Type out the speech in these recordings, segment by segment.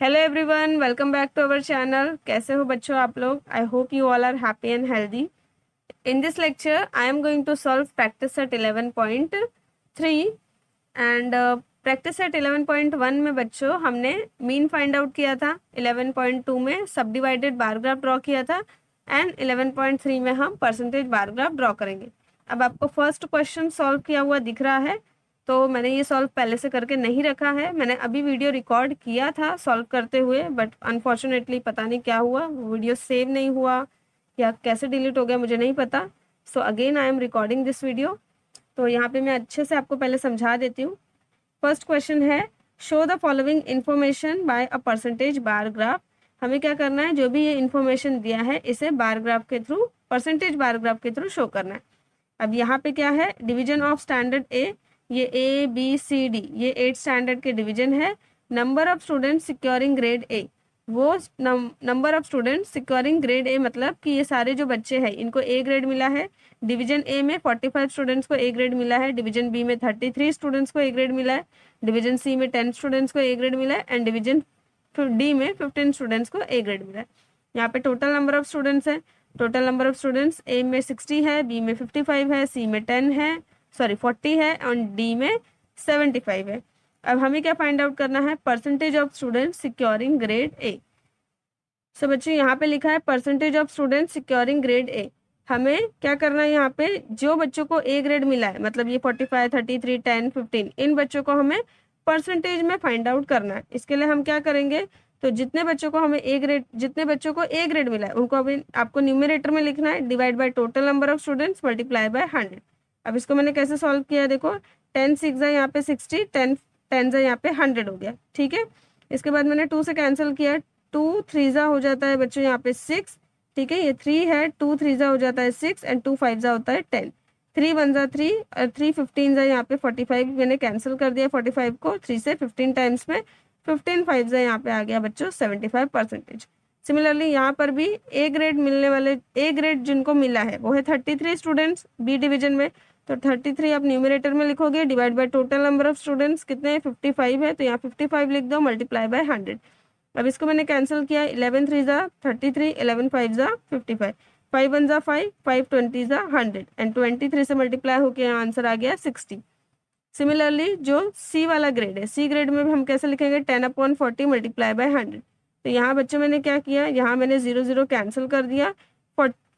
Hello everyone, welcome back to our channel. कैसे हो बच्चों आप लोग? I hope you all are happy and healthy. In this lecture I am going to solve practice set 11.3 and practice set 11.1 में बच्चों हमने mean find out किया था, 11.2 में सब डिवाइडेड बार ग्राफ ड्रॉ किया था एंड 11.3 में हम परसेंटेज बार ग्राफ ड्रॉ करेंगे। अब आपको फर्स्ट क्वेश्चन सॉल्व किया हुआ दिख रहा है, तो मैंने ये सॉल्व पहले से करके नहीं रखा है। मैंने अभी वीडियो रिकॉर्ड किया था सॉल्व करते हुए, बट अनफॉर्चुनेटली पता नहीं क्या हुआ, वीडियो सेव नहीं हुआ या कैसे डिलीट हो गया मुझे नहीं पता। So again I am recording this video. तो यहाँ पे मैं अच्छे से आपको पहले समझा देती हूँ। फर्स्ट क्वेश्चन है, show the following information bye a percentage bar graph. हमें क्या करना है, जो भी ये इन्फॉर्मेशन दिया है इसे बार ग्राफ के थ्रू, परसेंटेज बार ग्राफ के थ्रू शो करना है। अब यहाँ पे क्या है, डिवीजन ऑफ स्टैंडर्ड ए, ये ए बी सी डी ये 8 स्टैंडर्ड के डिवीजन है। Number of students securing grade A, वो number of students securing grade A मतलब कि ये सारे जो बच्चे हैं इनको ए ग्रेड मिला है। डिवीजन ए में 45 स्टूडेंट्स को ए ग्रेड मिला है, डिवीजन बी में 33 स्टूडेंट्स को ए ग्रेड मिला है, डिवीजन सी में 10 स्टूडेंट्स को ए ग्रेड मिला है एंड डिवीजन डी में 15 स्टूडेंट्स को ए ग्रेड मिला है। यहाँ पे टोटल नंबर ऑफ स्टूडेंट्स है, टोटल नंबर ऑफ स्टूडेंट्स ए में 60 है, बी में 55 है, सी में 10 है, सॉरी 40 है और डी में 75 है। अब हमें क्या फाइंड आउट करना है, percentage of student securing grade A. So बच्चों यहाँ पे लिखा है percentage of student securing grade A. हमें क्या करना है, यहाँ पे जो बच्चों को ए ग्रेड मिला है, मतलब ये 45, 33, 10, 15, इन बच्चों को हमें परसेंटेज में फाइंड आउट करना है। इसके लिए हम क्या करेंगे, तो जितने बच्चों को हमें ए ग्रेड, जितने बच्चों को ए ग्रेड मिला है उनको अभी आपको न्यूमरेटर में लिखना है, divide by total number of students multiply by 100। अब इसको मैंने कैसे सॉल्व किया, देखो 10 6 यहाँ पे 60, 10 10 यहाँ पे 100 हो गया, ठीक है। इसके बाद मैंने 2 से कैंसिल किया, 2 3 हो जाता है बच्चों यहाँ पे 6, ठीक है, ये 3 है, 2 3 हो जाता है 6 एंड 2 5 होता है 10, 3 1 3 और 3 15 यहाँ पे 45, मैंने कैंसिल कर दिया 45 को 3 से 15 टाइम्स में, 15 5 यहाँ पे आ गया बच्चों 75%। सिमिलरली यहाँ पर भी ए ग्रेड मिलने वाले, ए ग्रेड जिनको मिला है वो है 33 स्टूडेंट्स बी डिवीजन में, तो 33 आप न्यूमरेटर में लिखोगे, divide by total number of students कितने हैं 55 है, तो यहाँ 55 लिख दो, मल्टीप्लाई बाय 100। अब इसको मैंने कैंसिल किया, 11 3 33, 11 5 55, 5 1 5, 5 20 100 एंड 23 से मल्टीप्लाई होकर आंसर आ गया 60। सिमिलरली जो सी वाला ग्रेड है, सी ग्रेड में भी हम कैसे लिखेंगे, 10/40 मल्टीप्लाई बाय 100। तो यहाँ बच्चों मैंने क्या किया, यहाँ मैंने 0 0 कैंसिल कर दिया,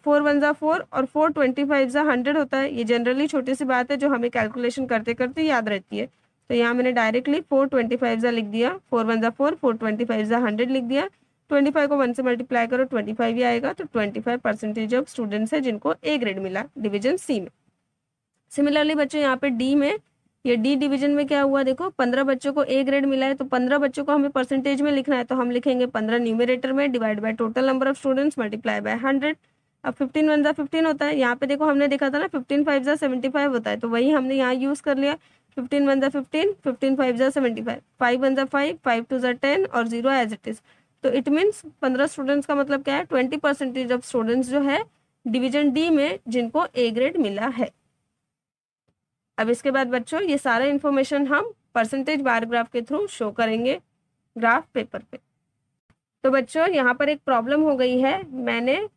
4 1 4 और 4 25 100 होता है। ये जनरली छोटी सी बात है जो हमें कैलकुलेशन करते करते याद रहती है। तो यहाँ मैंने डायरेक्टली 4 25 लिख दिया, 4 1 4, 4 25 100 लिख दिया, 25 को 1 से मल्टीप्लाई करो 25 ही आएगा, तो 25% ऑफ स्टूडेंट्स है जिनको ए ग्रेड मिला डिवीजन सी में। सिमिलरली बच्चों यहाँ पे डी में, ये डी डिवीजन में क्या हुआ, देखो 15 बच्चों को ए ग्रेड मिला है, तो 15 बच्चों को हमें परसेंटेज में लिखना है, तो हम लिखेंगे 15 न्यूमरेटर में, divide by total number of students multiply by 100। अब 15 1 15 होता है, यहाँ पे देखो हमने देखा था ना 15 5 75 होता है, तो वही हमने यहाँ यूज कर लिया, 15 1 15, 15 5 75, 5 1 5, 5 2 10 और 0 एज इट इज। तो इट मीन्स 15 स्टूडेंट्स का मतलब क्या है, 20% ऑफ स्टूडेंट्स जो है डिवीजन डी में जिनको ए ग्रेड मिला है। अब इसके बाद बच्चों ये सारा इन्फॉर्मेशन हम परसेंटेज बार ग्राफ के थ्रू शो करेंगे ग्राफ पेपर पे। तो बच्चों यहाँ पर एक प्रॉब्लम हो गई है, मैंने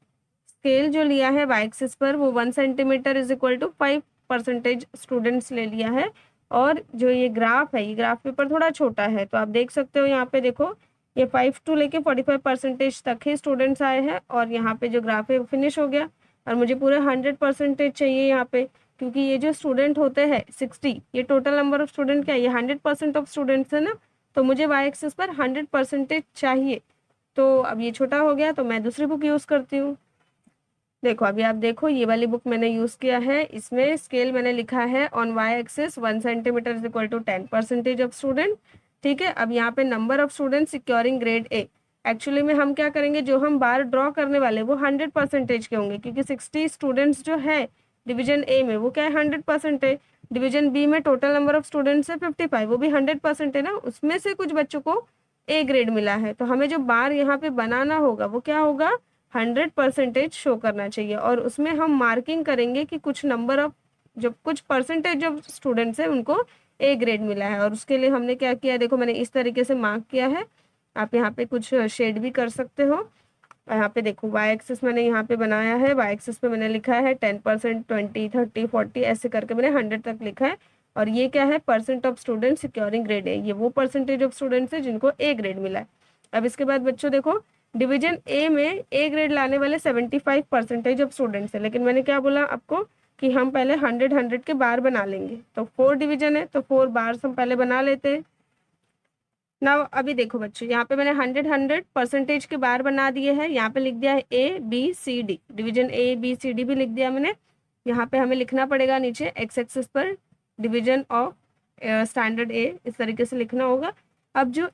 स्केल जो लिया है वाई एक्सिस पर वो 1 centimetre is equal to 5% students ले लिया है, और जो ये ग्राफ है, ये ग्राफ पेपर थोड़ा छोटा है, तो आप देख सकते हो यहाँ पे देखो ये 5 to लेके 45% तक ही स्टूडेंट्स आए हैं, और यहाँ पे जो ग्राफ है वो फिनिश हो गया, और मुझे पूरे 100% चाहिए यहाँ पे, क्योंकि ये जो स्टूडेंट होते हैं 60, ये टोटल नंबर ऑफ स्टूडेंट क्या है, ये 100% ऑफ स्टूडेंट्स है ना, तो मुझे वाई एक्सिस पर 100% चाहिए। तो अब ये छोटा हो गया तो मैं दूसरी बुक यूज़ करती हूँ। देखो अभी आप देखो, ये वाली बुक मैंने यूज़ किया है, इसमें स्केल मैंने लिखा है on Y axis 1 centimetre is equal to 10% of student, ठीक है। अब यहाँ पे number of student securing grade A, actually में हम क्या करेंगे, जो हम बार ड्रॉ करने वाले वो 100% के होंगे, क्योंकि 60 स्टूडेंट्स जो है डिवीजन ए में वो क्या है 100% है, डिवीजन बी में टोटल नंबर ऑफ स्टूडेंट्स है 55, वो भी 100% है ना, उसमें से कुछ बच्चों को ए ग्रेड मिला है, तो हमें जो बार यहाँ पे बनाना होगा वो क्या होगा, 100% शो करना चाहिए, और उसमें हम मार्किंग करेंगे कि कुछ नंबर ऑफ, जो कुछ परसेंटेज ऑफ स्टूडेंट्स है उनको ए ग्रेड मिला है, और उसके लिए हमने क्या किया, देखो मैंने इस तरीके से मार्क किया है, आप यहाँ पे कुछ शेड भी कर सकते हो। यहाँ पे देखो वाई एक्सिस मैंने यहाँ पे बनाया है, वाई एक्सिस पे मैंने लिखा है 10%, 20, 30, 40 ऐसे करके मैंने 100 तक लिखा है। और ये क्या है, percent of student securing grade ए, ये वो परसेंटेज ऑफ स्टूडेंट्स है जिनको ए ग्रेड मिला है। अब इसके बाद बच्चों देखो, डिवीजन ए में ए ग्रेड लाने वाले 75% ऑफ स्टूडेंट्स है, लेकिन मैंने क्या बोला आपको कि हम पहले 100 के बार बना लेंगे। तो 4 डिवीजन है तो 4 बार्स हम पहले बना लेते हैं ना। अभी देखो बच्चों, यहाँ पे मैंने 100 के बार बना दिए हैं। यहाँ पे लिख दिया है A B C D, division A B C D भी लिख दिया मैंने। यहाँ पे हमें लिखना पड़ेगा नीचे एक्स एक्सिस पर डिवीजन ऑफ स्टैंडर्ड ए, इस तरीके से लिखना होगा। अब जो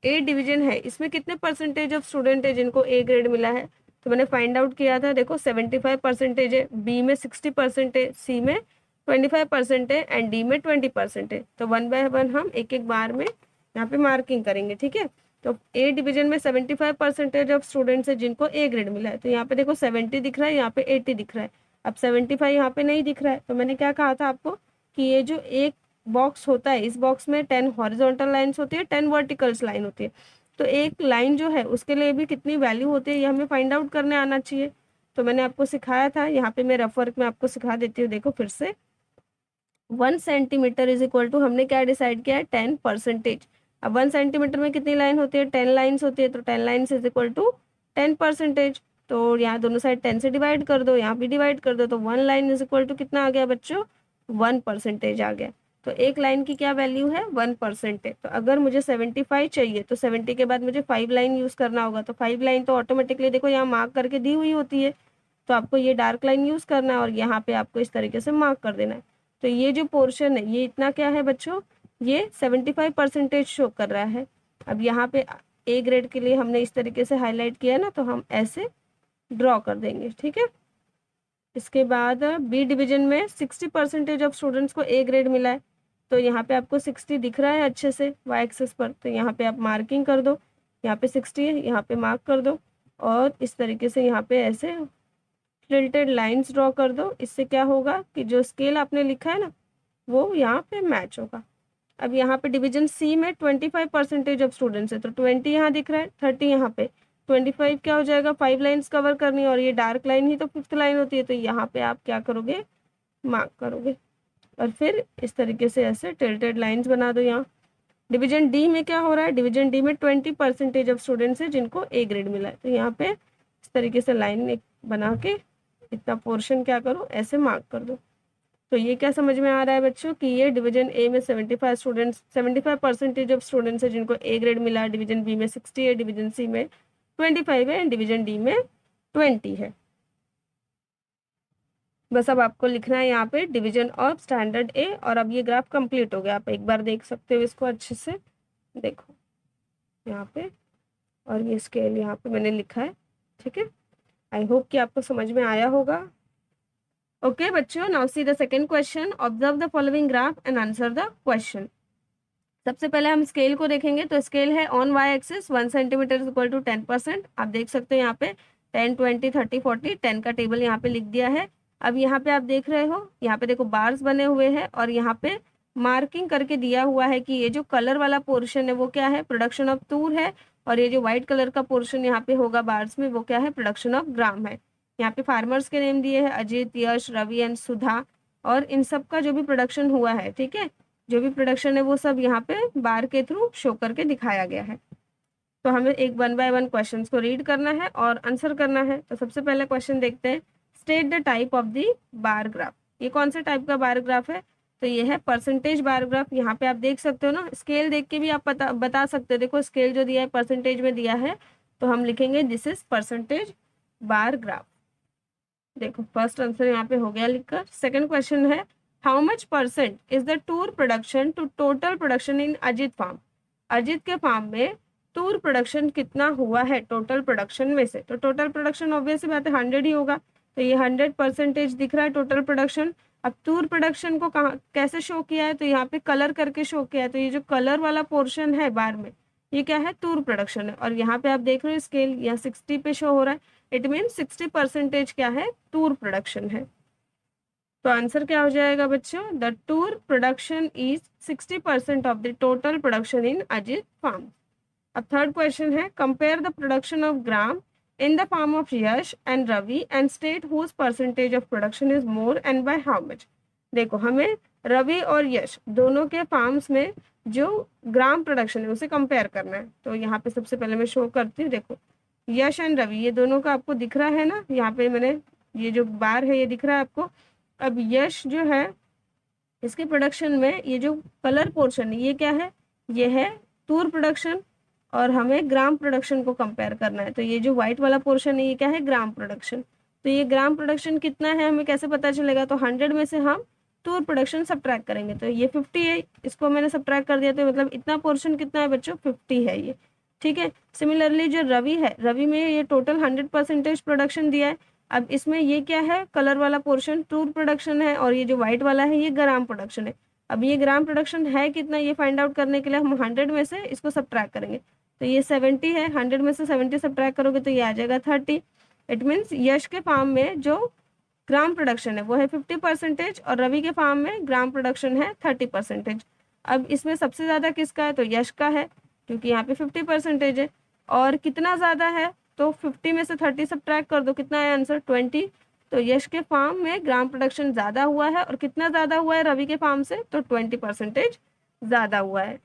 ए डिवीजन है इसमें कितने परसेंटेज ऑफ स्टूडेंट है जिनको ए ग्रेड मिला है, तो मैंने फाइंड आउट किया था। देखो 75% है, बी में 60% है, सी में 25% है एंड डी में 20% है। तो 1 बाय 1 हम एक एक बार में यहाँ पे मार्किंग करेंगे, ठीक है। तो ए डिवीजन में 75% ऑफ स्टूडेंट्स है जिनको ए ग्रेड मिला है। तो यहाँ पे देखो 70 दिख रहा है, यहाँ पे 80 दिख रहा है। अब 75 यहाँ पे नहीं दिख रहा है, तो मैंने क्या कहा था आपको कि ये जो एक बॉक्स होता है, इस बॉक्स में 10 हॉरिजॉन्टल लाइन्स होती है, 10 वर्टिकल्स लाइन होती है। तो एक लाइन जो है उसके लिए भी कितनी वैल्यू होती है ये हमें फाइंड आउट करने आना चाहिए। तो मैंने आपको सिखाया था, यहाँ पे मैं रफ वर्क में आपको सिखा देती हूँ। देखो फिर से 1 सेंटीमीटर इज इक्वल टू, हमने क्या डिसाइड किया है, 10%। अब 1 सेंटीमीटर में कितनी लाइन होती है, 10 लाइन्स होती है। तो 10 लाइन्स इज इक्वल टू 10%। तो यहाँ दोनों साइड 10 से डिवाइड कर दो, यहाँ भी डिवाइड कर दो। तो 1 लाइन इज इक्वल टू कितना आ गया बच्चों, 1% आ गया। तो एक लाइन की क्या वैल्यू है, 1% है। तो अगर मुझे 75 चाहिए तो 70 के बाद मुझे 5 लाइन यूज करना होगा। तो 5 लाइन तो ऑटोमेटिकली देखो यहाँ मार्क करके दी हुई होती है, तो आपको ये डार्क लाइन यूज करना है और यहाँ पे आपको इस तरीके से मार्क कर देना है। तो ये जो पोर्शन है ये इतना क्या है बच्चों, ये 75% शो कर रहा है। अब यहाँ पे ए ग्रेड के लिए हमने इस तरीके से हाईलाइट किया ना, तो हम ऐसे ड्रॉ कर देंगे, ठीक है। इसके बाद बी डिवीजन में 60% ऑफ स्टूडेंट्स को ए ग्रेड मिला है। तो यहाँ पे आपको 60 दिख रहा है अच्छे से वाई एक्सिस पर, तो यहाँ पे आप मार्किंग कर दो। यहाँ पे 60 है, यहाँ पे मार्क कर दो और इस तरीके से यहाँ पे ऐसे टिल्टेड लाइंस ड्रॉ कर दो। इससे क्या होगा कि जो स्केल आपने लिखा है ना वो यहाँ पे मैच होगा। अब यहाँ पे डिवीजन सी में 25% ऑफ स्टूडेंट्स है, तो 20 यहाँ दिख रहा है, 30 यहाँ पे, 25 क्या हो जाएगा, 5 लाइन्स कवर करनी है और ये डार्क लाइन ही तो 5th लाइन होती है। तो यहाँ पे आप क्या करोगे, मार्क करोगे और फिर इस तरीके से ऐसे टिल्टेड लाइन्स बना दो। यहाँ डिवीजन डी में क्या हो रहा है, डिवीजन डी में 20% ऑफ स्टूडेंट्स है जिनको ए ग्रेड मिला है। तो यहाँ पे इस तरीके से लाइन एक बना के इतना पोर्शन क्या करो, ऐसे मार्क कर दो। तो ये क्या समझ में आ रहा है बच्चों कि ये डिवीजन ए में 75% ऑफ स्टूडेंट्स है जिनको ए ग्रेड मिला, डिवीजन बी में 60 है, डिवीजन सी में 25 है, डिवीजन डी में 20 है। बस अब आपको लिखना है यहाँ पे डिवीजन ऑफ स्टैंडर्ड ए। और अब ये ग्राफ कंप्लीट हो गया, आप एक बार देख सकते हो इसको अच्छे से, देखो यहाँ पे, और ये स्केल यहाँ पे मैंने लिखा है, ठीक है। आई होप कि आपको समझ में आया होगा। ओके बच्चों, now see the second question, observe the following graph and answer the question. सबसे पहले हम स्केल को देखेंगे। तो स्केल है on Y axis 1 centimetre is equal to 10%। आप देख सकते हो यहाँ पे 10, 20, 30, 40, 10 का टेबल यहाँ पे लिख दिया है। अब यहाँ पे आप देख रहे हो, यहाँ पे देखो बार्स बने हुए हैं और यहाँ पे मार्किंग करके दिया हुआ है कि ये जो कलर वाला पोर्शन है वो क्या है, प्रोडक्शन ऑफ तूर है, और ये जो व्हाइट कलर का पोर्शन यहाँ पे होगा बार्स में वो क्या है, प्रोडक्शन ऑफ ग्राम है। यहाँ पे फार्मर्स के नेम दिए हैं, अजित, यश, रवि एंड सुधा, और इन सब का जो भी प्रोडक्शन हुआ है, ठीक है, जो भी प्रोडक्शन है वो सब यहाँ पे बार के थ्रू शो करके दिखाया गया है। तो हमें एक 1 बाय 1 क्वेश्चन को रीड करना है और आंसर करना है। तो सबसे पहले क्वेश्चन देखते हैं, state the type of the bar graph. ये कौन से टाइप का बार ग्राफ है, तो ये है परसेंटेज बार ग्राफ। यहाँ पे आप देख सकते हो ना, स्केल देख के भी आप बता सकते हो। देखो स्केल जो दिया है परसेंटेज में दिया है, तो हम लिखेंगे this is percentage bar graph. देखो फर्स्ट आंसर यहाँ पे हो गया लिखकर। सेकंड क्वेश्चन है, how much percent is the tur production to total production in Ajit farm. Ajit के फार्म में टूर प्रोडक्शन कितना हुआ है टोटल प्रोडक्शन में से। तो टोटल प्रोडक्शन ऑब्वियसली बात है 100 ही होगा, तो ये 100% दिख रहा है टोटल प्रोडक्शन। अब टूर प्रोडक्शन को कहाँ कैसे शो किया है, तो यहाँ पे कलर करके शो किया है। तो ये जो कलर वाला पोर्शन है बार में, ये क्या है, टूर प्रोडक्शन है। और यहाँ पे आप देख रहे हो स्केल यहाँ 60 पे शो हो रहा है, इट मीन 60% क्या है, टूर प्रोडक्शन है। तो आंसर क्या हो जाएगा बच्चों, the tur production is 60% of the total production in Ajit farm. अब थर्ड क्वेश्चन है, compare the production of gram in the farm of Yash and Ravi and state whose percentage of production is more and by how much. देखो हमें रवि और यश दोनों के farms में जो ग्राम production है उसे कंपेयर करना है। तो यहाँ पे सबसे पहले मैं शो करती हूँ, देखो यश एंड रवि ये दोनों का आपको दिख रहा है ना, यहाँ पे मैंने ये जो बार है ये दिख रहा है आपको। अब यश जो है इसके प्रोडक्शन में ये जो कलर पोर्शन है ये क्या है, ये है तूर प्रोडक्शन, और हमें ग्राम प्रोडक्शन को कंपेयर करना है। तो ये जो व्हाइट वाला पोर्शन है ये क्या है, ग्राम प्रोडक्शन। तो ये ग्राम प्रोडक्शन कितना है हमें कैसे पता चलेगा, तो 100 में से हम तूर प्रोडक्शन सब्ट्रैक्ट करेंगे, तो ये 50 है, इसको मैंने सब्ट्रैक्ट कर दिया, तो मतलब इतना पोर्शन कितना है बच्चों, 50 है ये, ठीक है। सिमिलरली जो रवि है, रवि में ये टोटल 100% प्रोडक्शन दिया है। अब इसमें ये क्या है, कलर वाला पोर्शन तूर प्रोडक्शन है, और ये जो व्हाइट वाला है ये ग्राम प्रोडक्शन है। अब ये ग्राम प्रोडक्शन है कितना, ये फाइंड आउट करने के लिए हम 100 में से इसको सब्ट्रैक्ट करेंगे। तो ये 70 है, 100 में से 70 सब्ट्रैक्ट करोगे तो ये आ जाएगा 30। इट मीन्स यश के फार्म में जो ग्राम प्रोडक्शन है वो है 50% और रवि के फार्म में ग्राम प्रोडक्शन है 30%। अब इसमें सबसे ज़्यादा किसका है, तो यश का है, क्योंकि यहाँ पे 50% है। और कितना ज़्यादा है, तो 50 में से 30 सब्ट्रैक्ट कर दो, कितना है आंसर, 20। तो यश के फार्म में ग्राम प्रोडक्शन ज़्यादा हुआ है, और कितना ज़्यादा हुआ है रवि के फार्म से, तो 20% ज़्यादा हुआ है।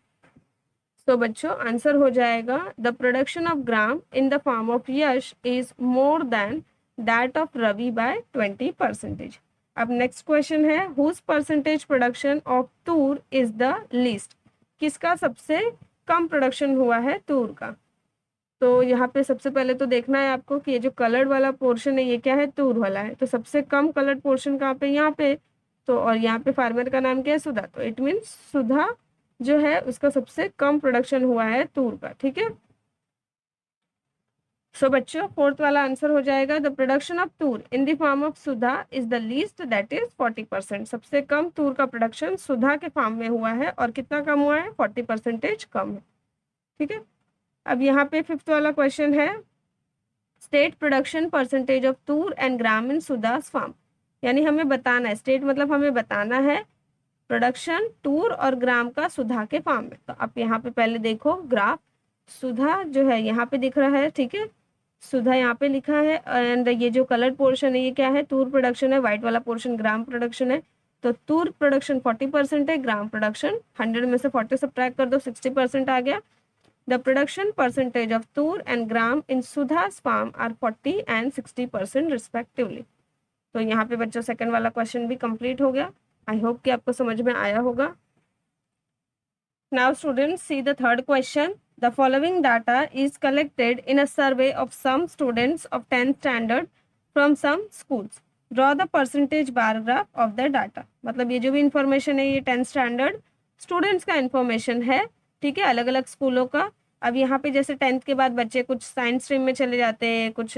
तो बच्चों आंसर हो जाएगा, the production of gram in the farm of Yash is more than that of Ravi by 20%। अब नेक्स्ट क्वेश्चन है, whose percentage production of tur is the least, किसका सबसे कम प्रोडक्शन हुआ है तूर का। तो यहाँ पे सबसे पहले तो देखना है आपको कि ये जो कलर्ड वाला पोर्शन है ये क्या है, तूर वाला है। तो सबसे कम कलर्ड पोर्शन कहाँ पे, यहाँ पे। तो और यहाँ पे फार्मर का नाम क्या है, सुधा, तो इट मीन्स सुधा जो है उसका सबसे कम प्रोडक्शन हुआ है तूर का, ठीक है। सो बच्चों फोर्थ वाला आंसर हो जाएगा, the production of tur in the farm of Sudha is the least that is 40%। सबसे कम तूर का प्रोडक्शन सुधा के फार्म में हुआ है, और कितना कम हुआ है, 40% कम है, ठीक है। अब यहाँ पे फिफ्थ वाला क्वेश्चन है, state production percentage of tur and gram in Sudha's farm. यानी हमें बताना है, स्टेट मतलब हमें बताना है प्रोडक्शन तूर और ग्राम का सुधा के फार्म में। तो आप यहाँ पे पहले देखो ग्राफ, सुधा जो है यहाँ पे दिख रहा है, ठीक है, सुधा यहाँ पे लिखा है, एंड ये जो कलर्ड पोर्शन है ये क्या है, तूर प्रोडक्शन है, व्हाइट वाला पोर्शन ग्राम प्रोडक्शन है। तो तूर प्रोडक्शन 40% है, ग्राम प्रोडक्शन 100 में से 40 सब्ट्रैक्ट कर दो, 60% आ गया। The production percentage of tur and gram in Sudha's farm are 40 and 60% respectively. तो यहाँ पे बच्चों सेकंड वाला क्वेश्चन भी कंप्लीट हो गया। आई होप कि आपको समझ में आया होगा। Now students see the third question, the following data is collected in a survey of some students of 10th standard from some schools, draw the percentage bar graph of the data. मतलब ये जो भी information है ये 10th standard students का information है, ठीक है, अलग अलग स्कूलों का। अब यहाँ पे जैसे 10th के बाद बच्चे कुछ साइंस स्ट्रीम में चले जाते हैं, कुछ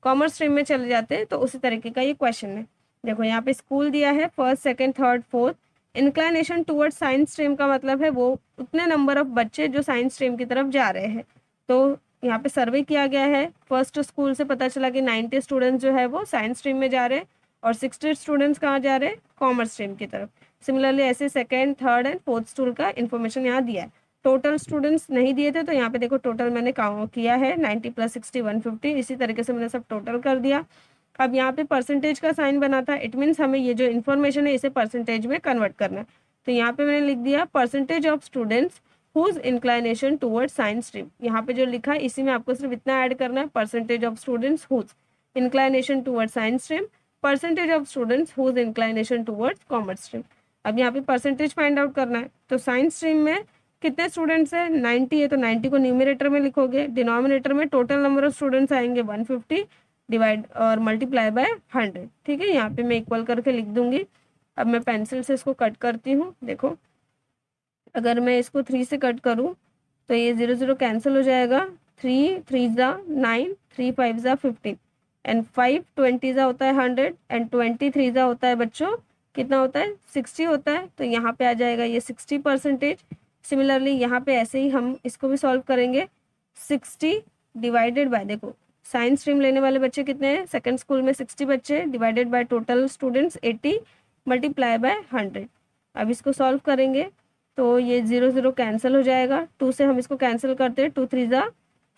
कॉमर्स स्ट्रीम में चले जाते हैं, तो उसी तरीके का ये क्वेश्चन है। देखो यहाँ पे स्कूल दिया है, first second third fourth. Inclination towards science stream का मतलब है वो उतने नंबर ऑफ बच्चे जो साइंस स्ट्रीम की तरफ जा रहे हैं। तो यहाँ पे सर्वे किया गया है, फर्स्ट स्कूल से पता चला कि 90 स्टूडेंट्स जो है वो साइंस स्ट्रीम में जा रहे हैं, और 60 स्टूडेंट्स कहाँ जा रहे हैं, कॉमर्स स्ट्रीम की तरफ। सिमिलरली ऐसे second third and fourth school का इन्फॉर्मेशन यहाँ दिया है। टोटल स्टूडेंट्स नहीं दिए थे, तो यहाँ पे देखो टोटल मैंने काउंट किया है, 90 + 60 150, इसी तरीके से मैंने सब टोटल कर दिया। अब यहाँ पे परसेंटेज का साइन बना था, इट मीन्स हमें ये जो इन्फॉर्मेशन है इसे परसेंटेज में कन्वर्ट करना है। तो यहाँ पे मैंने लिख दिया percentage of students whose inclination toward science stream. यहाँ पे जो लिखा है इसी में आपको सिर्फ इतना ऐड करना है, percentage of students whose inclination toward science stream, percentage of students whose inclination towards commerce stream. अब यहाँ पे परसेंटेज फाइंड आउट करना है। तो साइंस स्ट्रीम में कितने स्टूडेंट्स है, 90 है, तो 90 को न्यूमरेटर में लिखोगे, डिनोमिनेटर में टोटल नंबर ऑफ स्टूडेंट्स आएंगे 150 डिवाइड और मल्टीप्लाई बाय 100, ठीक है। यहाँ पे मैं इक्वल करके लिख दूंगी। अब मैं पेंसिल से इसको कट करती हूँ, देखो अगर मैं इसको 3 से कट करूँ तो ये 0 0 कैंसिल हो जाएगा, 3 3 ज़ा 9, 3 5 ज़ा 15 एंड 5 20 ज़ा होता है 100 एंड 23 ज़ा होता है बच्चों कितना होता है, 60 होता है। तो यहाँ पे आ जाएगा ये 60%। सिमिलरली यहाँ पे ऐसे ही हम इसको भी सॉल्व करेंगे, 60 डिवाइडेड बाय, देखो साइंस स्ट्रीम लेने वाले बच्चे कितने हैं, सेकंड स्कूल में 60 बच्चे, divided by total students 80 multiply by 100। अब इसको सॉल्व करेंगे तो ये 0 0 कैंसिल हो जाएगा, 2 से हम इसको कैंसिल करते हैं, 2 3 ज़ा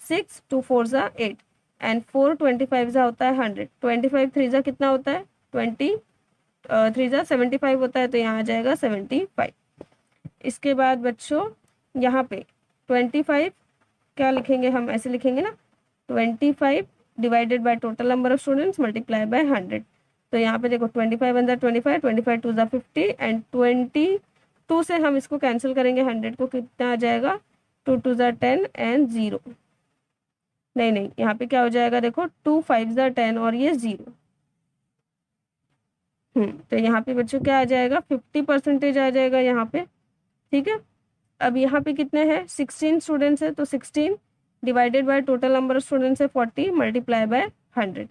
6, 2 4 ज़ा 8 एंड 4 25 ज़ा होता है 100, 25 3 ज़ा कितना होता है 20, 3 ज़ा 75 होता है, तो यहाँ आ जाएगा 75। इसके बाद बच्चों यहाँ पे 25 क्या लिखेंगे हम, ऐसे लिखेंगे ना, 25 divided by total number of students multiply by 100। तो यहाँ पे देखो 25 वन ज़ा 25, 25 टू ज़ा 50 एंड 22 से हम इसको कैंसिल करेंगे 100 को, कितना आ जाएगा 2 2 ज़ा 10 एंड 0, नहीं यहाँ पे क्या हो जाएगा देखो 2 5 ज़ा 10 और ये 0। तो यहाँ पे बच्चों क्या आ जाएगा 50% आ जाएगा यहाँ पे। ठीक है, अब यहाँ पे कितने हैं 16 स्टूडेंट्स है, तो 16 divided by total number of students है 40 मल्टीप्लाई बाय 100।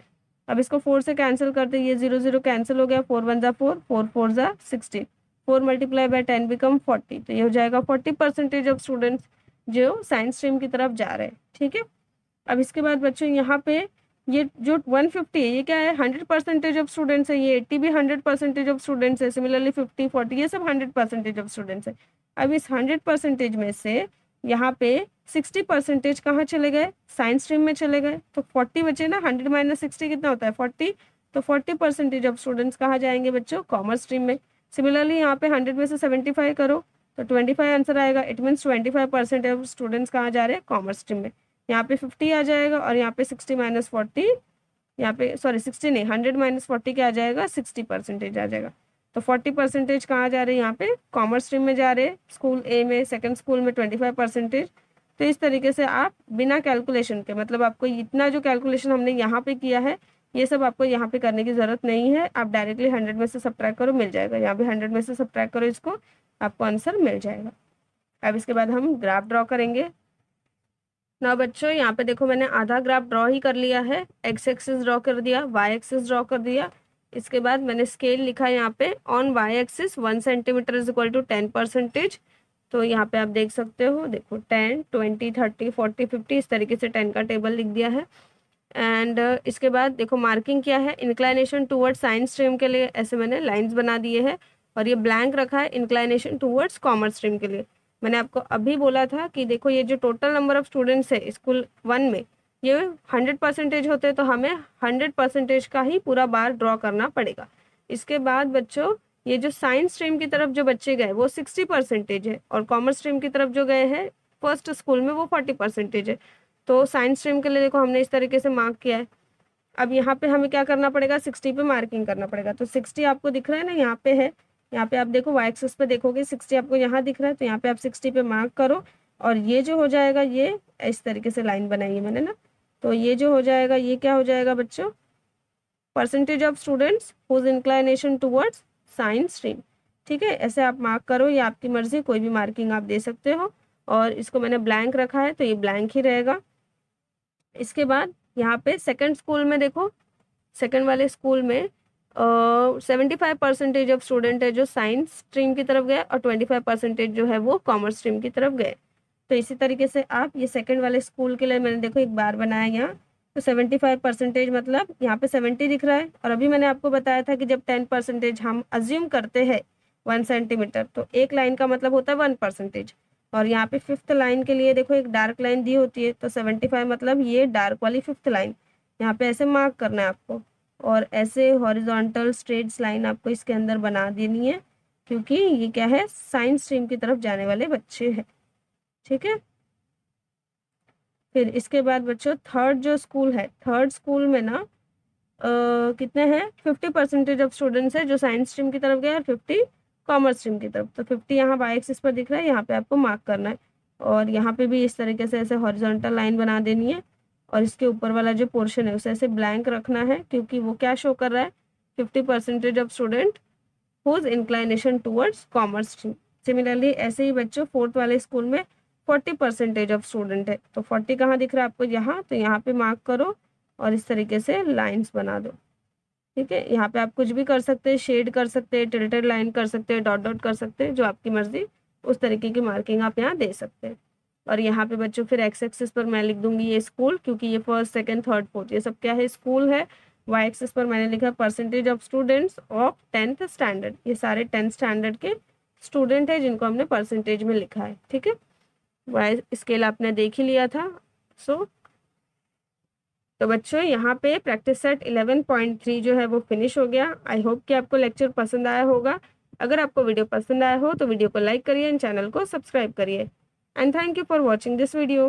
अब इसको 4 से कैंसिल करते, ये 0 0 कैंसिल हो गया, 4 1 ज़ा 4, 4 4 ज़ा 16, 4 मल्टीप्लाई बाय 10 बिकम 40, तो ये हो जाएगा 40% ऑफ स्टूडेंट्स जो साइंस स्ट्रीम की तरफ जा रहे हैं। ठीक है, अब इसके बाद बच्चों यहाँ पे ये जो 150 है ये क्या है 100% ऑफ स्टूडेंट्स है, ये 80 भी 100% ऑफ स्टूडेंट्स है, सिमिलरली 50 40 ये सब 100% ऑफ स्टूडेंट्स है। अब इस 100% में से यहाँ पे 60% कहाँ चले गए, साइंस स्ट्रीम में चले गए, तो 40 बचे ना, 100 माइनस 60 कितना होता है 40, तो 40% ऑफ स्टूडेंट्स कहाँ जाएंगे बच्चों, कॉमर्स स्ट्रीम में। सिमिलरली यहाँ पे 100 में से 75 करो तो 25 आंसर आएगा, इट मीन्स 25% ऑफ स्टूडेंट्स कहाँ जा रहे हैं, कॉमर्स स्ट्रीम में। यहाँ पे 50 आ जाएगा और यहाँ पे 60 माइनस 40, यहाँ पे सॉरी 60 नहीं 100 माइनस 40 क्या आ जाएगा 60% आ जाएगा। तो 40% कहाँ जा रहे हैं, यहाँ पे कॉमर्स स्ट्रीम में जा रहे हैं, स्कूल ए में, सेकंड स्कूल में 25%। तो इस तरीके से आप बिना कैलकुलेशन के, मतलब आपको इतना जो कैलकुलेशन हमने यहाँ पे किया है ये सब आपको यहाँ पे करने की ज़रूरत नहीं है, आप डायरेक्टली 100 में से सब्ट्रैक्ट करो मिल जाएगा, यहाँ पे 100 में से सब्ट्रैक्ट करो इसको, आपको आंसर मिल जाएगा। अब इसके बाद हम ग्राफ ड्रॉ करेंगे ना बच्चों। यहाँ पे देखो मैंने आधा ग्राफ ड्रॉ ही कर लिया है, एक्स एक्सिस ड्रॉ कर दिया, वाई एक्सिस ड्रॉ कर दिया। इसके बाद मैंने स्केल लिखा यहाँ पे on Y axis 1 centimetre is equal to 10%। तो यहाँ पे आप देख सकते हो, देखो 10 20 30 40 50 इस तरीके से 10 का टेबल लिख दिया है। एंड इसके बाद देखो मार्किंग क्या है, इंक्लाइनेशन टूवर्ड्स साइंस स्ट्रीम के लिए ऐसे मैंने लाइन्स बना दिए हैं, और ये ब्लैंक रखा है इंक्लाइनेशन टूवर्ड्स कॉमर्स स्ट्रीम के लिए। मैंने आपको अभी बोला था कि देखो ये जो टोटल नंबर ऑफ स्टूडेंट्स है स्कूल 1 में ये 100% होते तो हमें 100% का ही पूरा बार ड्रॉ करना पड़ेगा। इसके बाद बच्चों ये जो साइंस स्ट्रीम की तरफ जो बच्चे गए वो 60% है, और कॉमर्स स्ट्रीम की तरफ जो गए हैं फर्स्ट स्कूल में वो 40% है। तो साइंस स्ट्रीम के लिए देखो हमने इस तरीके से मार्क किया है। अब यहाँ पे हमें क्या करना पड़ेगा, 60 पे मार्किंग करना पड़ेगा। तो 60 आपको दिख रहा है ना, यहाँ पे है, यहाँ पे आप देखो वाई एक्सिस पे देखोगे 60 आपको यहाँ दिख रहा है, तो यहाँ पे आप 60 पे मार्क करो, और ये जो हो जाएगा ये इस तरीके से लाइन बनाई है मैंने ना, तो ये जो हो जाएगा ये क्या हो जाएगा बच्चों, percentage of students whose inclination towards science stream. ठीक है, ऐसे आप मार्क करो, ये आपकी मर्जी, कोई भी मार्किंग आप दे सकते हो, और इसको मैंने ब्लैंक रखा है तो ये ब्लैंक ही रहेगा। इसके बाद यहाँ पे सेकंड स्कूल में देखो, सेकंड वाले स्कूल में 75% ऑफ स्टूडेंट है जो साइंस स्ट्रीम की तरफ गए, और 25% जो है वो कॉमर्स स्ट्रीम की तरफ गए। तो इसी तरीके से आप ये सेकंड वाले स्कूल के लिए मैंने देखो एक बार बनाया यहाँ, तो 75% मतलब यहाँ पे 70 दिख रहा है, और अभी मैंने आपको बताया था कि जब 10% हम अज्यूम करते हैं 1 सेंटीमीटर तो एक लाइन का मतलब होता है 1%। और यहाँ पे 5th लाइन के लिए देखो एक डार्क लाइन दी होती है, तो 75 मतलब ये डार्क वाली 5th लाइन, यहाँ पे ऐसे मार्क करना है आपको, और ऐसे हॉरिजॉन्टल स्ट्रेट्स लाइन आपको इसके अंदर बना देनी है, क्योंकि ये क्या है साइंस स्ट्रीम की तरफ जाने वाले बच्चे हैं। ठीक है, फिर इसके बाद बच्चों थर्ड जो स्कूल है, थर्ड स्कूल में ना कितने हैं 50% ऑफ स्टूडेंट्स है जो साइंस स्ट्रीम की तरफ गए, और 50 कॉमर्स स्ट्रीम की तरफ। तो 50 यहाँ वाई एक्सिस पर दिख रहा है, यहाँ पे आपको मार्क करना है, और यहाँ पे भी इस तरीके से ऐसे हॉरिजॉन्टल लाइन बना देनी है, और इसके ऊपर वाला जो पोर्शन है उसे ऐसे ब्लैंक रखना है, क्योंकि वो क्या शो कर रहा है 50% of student whose inclination towards commerce stream. Similarly ऐसे ही बच्चों 4th वाले स्कूल में 40% ऑफ स्टूडेंट है, तो 40 कहाँ दिख रहा है आपको यहाँ, तो यहाँ पे मार्क करो और इस तरीके से लाइंस बना दो। ठीक है, यहाँ पे आप कुछ भी कर सकते हैं, शेड कर सकते हैं, टिल्टेड लाइन कर सकते हैं, डॉट डॉट कर सकते हैं, जो आपकी मर्जी उस तरीके की मार्किंग आप यहाँ दे सकते हैं। और यहाँ पे बच्चों फिर एक्स एक्सिस पर मैं लिख दूंगी ये स्कूल, क्योंकि ये फर्स्ट सेकंड थर्ड फोर्थ ये सब क्या है स्कूल है। वाई एक्सिस पर मैंने लिखा percentage of students of 10th standard, ये सारे 10th स्टैंडर्ड के स्टूडेंट है जिनको हमने परसेंटेज में लिखा है, ठीक है। वाई स्केल आपने देख ही लिया था। तो बच्चों यहाँ पे प्रैक्टिस सेट 11.3 जो है वो फिनिश हो गया। आई होप कि आपको लेक्चर पसंद आया होगा। अगर आपको वीडियो पसंद आया हो तो वीडियो को लाइक करिए एंड चैनल को सब्सक्राइब करिए। And thank you for watching this video.